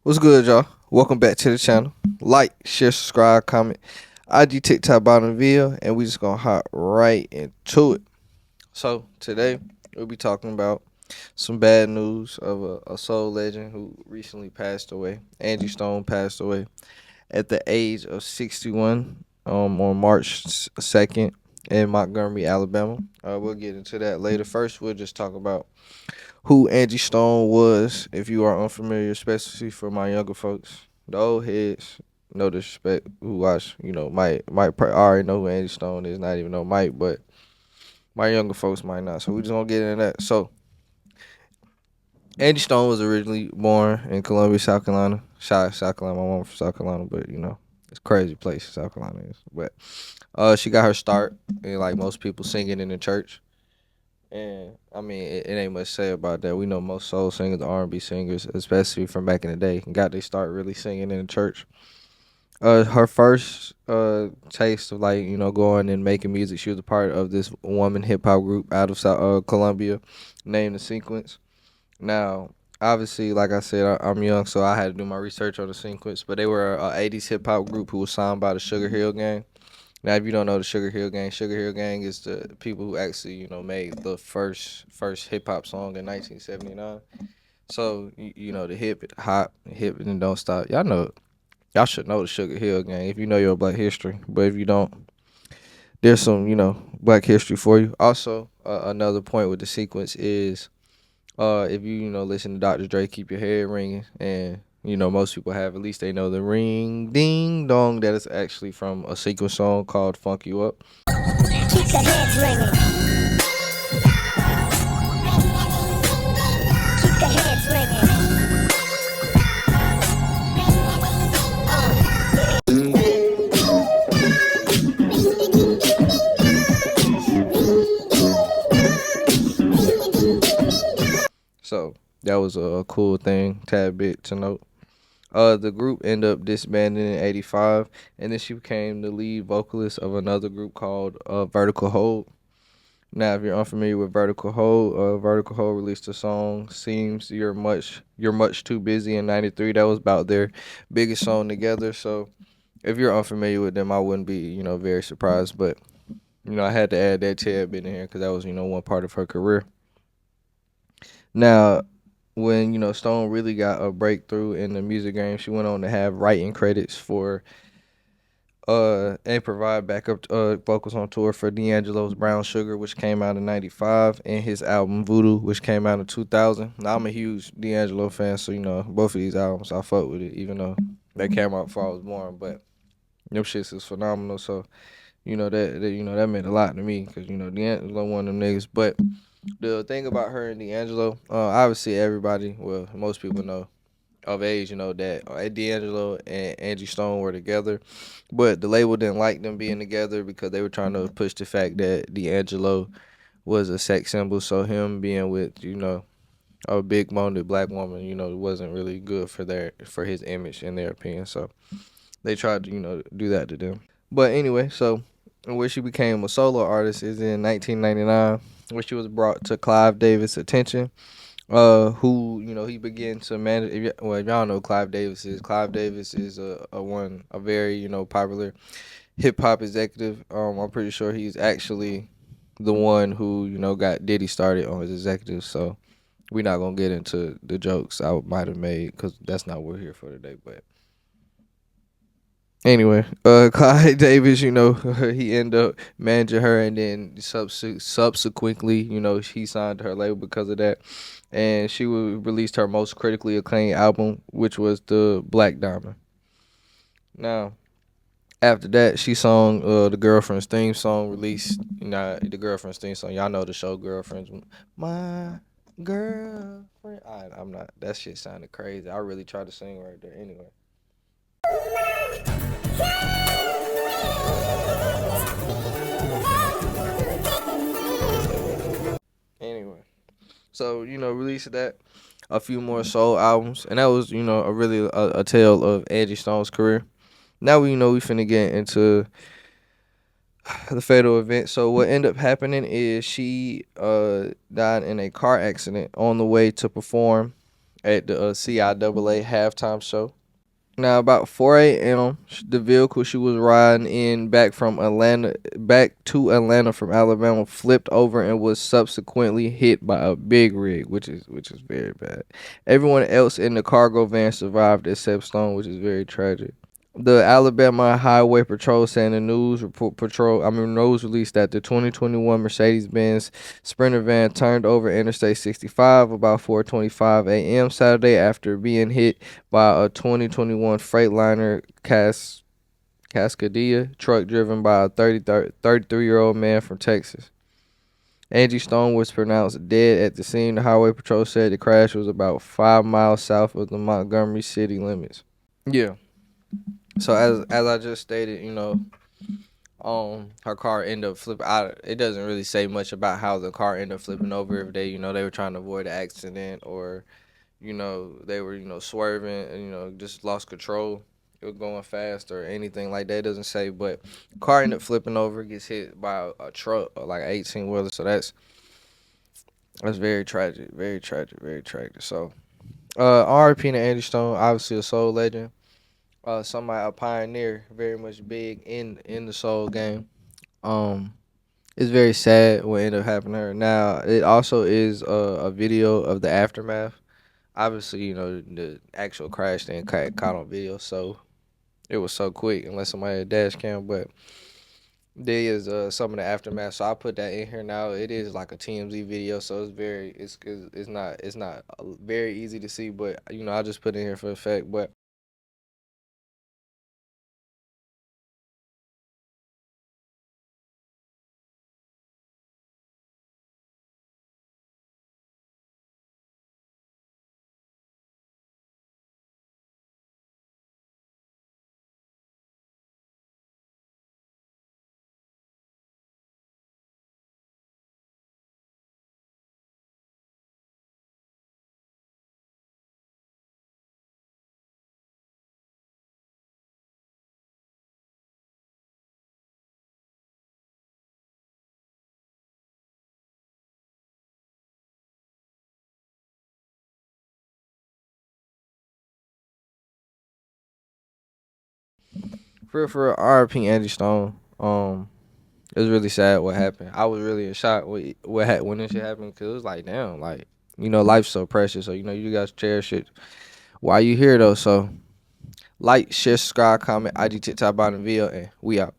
What's good, y'all? Welcome back to the channel. Like, share, subscribe, comment. IG, TikTok, bottom video, and we just gonna hop right into it. So today we'll be talking about some bad news of a soul legend who recently passed away. Angie Stone passed away at the age of 61 on March 2nd in Montgomery, Alabama. We'll get into that later. First, we'll just talk about who Angie Stone was, if you are unfamiliar, especially for my younger folks. The old heads, no disrespect, who watch, might already know who Angie Stone is, not even know Mike, but my younger folks might not. So we just gonna get into that. So Angie Stone was originally born in Columbia, South Carolina. South Carolina, my mom from South Carolina, but it's a crazy place South Carolina is. But she got her start, like most people, singing in the church. And I mean, it ain't much to say about that. We know most soul singers, R&B singers, especially from back in the day, got they start really singing in the church. Her first taste of going and making music, she was a part of this woman hip hop group out of Columbia, named The Sequence. Now, obviously, like I said, I'm young, so I had to do my research on The Sequence. But they were a '80s hip hop group who was signed by the Sugar Hill Gang. Now, if you don't know the Sugar Hill Gang is the people who actually, made the first hip hop song in 1979. So, the hip and don't stop. Y'all should know the Sugar Hill Gang if you know your Black history. But if you don't, there's some, Black history for you. Also, another point with the sequence is, if you listen to Dr. Dre, keep your head ringing, and most people have, at least they know the ring ding dong that is actually from a sequence song called Funk You Up. Keep the heads ringing. Keep the heads ringing. So that was a cool thing, tad bit to note. The group ended up disbanding in '85, and then she became the lead vocalist of another group called Vertical Hold. Now, if you're unfamiliar with Vertical Hold released a song "Seems You're Much Too Busy" in '93. That was about their biggest song together. So, if you're unfamiliar with them, I wouldn't be very surprised. But I had to add that tidbit in here because that was one part of her career. Now, when Stone really got a breakthrough in the music game, she went on to have writing credits for and provide backup vocals on tour for D'Angelo's Brown Sugar, which came out in '95, and his album Voodoo, which came out in 2000. Now, I'm a huge D'Angelo fan, so both of these albums I fuck with it, even though they came out before I was born. But them shits is phenomenal. So that meant a lot to me because D'Angelo one of them niggas. But the thing about her and D'Angelo, obviously everybody, well, most people know of age, that D'Angelo and Angie Stone were together, but the label didn't like them being together because they were trying to push the fact that D'Angelo was a sex symbol. So him being with a big boned black woman, wasn't really good for his image in their opinion. So they tried to do that to them. But anyway, so where she became a solo artist is in 1999, where she was brought to Clive Davis' attention, who he began to manage. If y'all know Clive Davis is a very popular hip hop executive. I'm pretty sure he's actually the one who got Diddy started on his executives. So we're not gonna get into the jokes I might have made because that's not what we're here for today. But anyway, Clive Davis, he ended up managing her, and then subsequently, he signed to her label because of that, and she released her most critically acclaimed album, which was the Black Diamond. Now, after that, she sung the Girlfriend's theme song, released. The Girlfriend's theme song. Y'all know the show Girlfriends. My girlfriend. I'm not. That shit sounded crazy. I really tried to sing right there. Anyway. Anyway, so released that, a few more soul albums, and that was a really a tale of Angie Stone's career. Now we finna get into the fatal event. So what ended up happening is she died in a car accident on the way to perform at the CIAA halftime show. Now, about 4 a.m., the vehicle she was riding in back to Atlanta from Alabama, flipped over and was subsequently hit by a big rig, which is very bad. Everyone else in the cargo van survived except Stone, which is very tragic. The Alabama Highway Patrol saying the news released that the 2021 Mercedes-Benz Sprinter van turned over Interstate 65 about 4:25 a.m. Saturday after being hit by a 2021 Freightliner Cascadia truck driven by a 33-year-old man from Texas. Angie Stone was pronounced dead at the scene. The Highway Patrol said the crash was about 5 miles south of the Montgomery city limits. Yeah. So as I just stated, her car ended up flipping. It doesn't really say much about how the car ended up flipping over. If they were trying to avoid an accident, or they were swerving and just lost control. It was going fast or anything like that. It doesn't say, but car ended up flipping over, gets hit by a truck, like an 18-wheeler. So that's very tragic, very tragic, very tragic. So, R.I.P. to Andy Stone, obviously a soul legend. Somebody, a pioneer, very much big in the soul game. Um, it's very sad what ended up happening to her. Now, it also is a video of the aftermath. Obviously, the actual crash didn't caught on video, so it was so quick unless somebody had a dash cam. But there is some of the aftermath, so I put that in here. Now it is like a TMZ video, so it's not very easy to see, but I just put it in here for the fact. But for RP Angie Stone, it was really sad what happened. I was really in shock when this shit happened, because it was like, damn, like life's so precious, so you guys cherish it while you here though. So like, share, subscribe, comment, IG, TikTok, bottom video, and we out.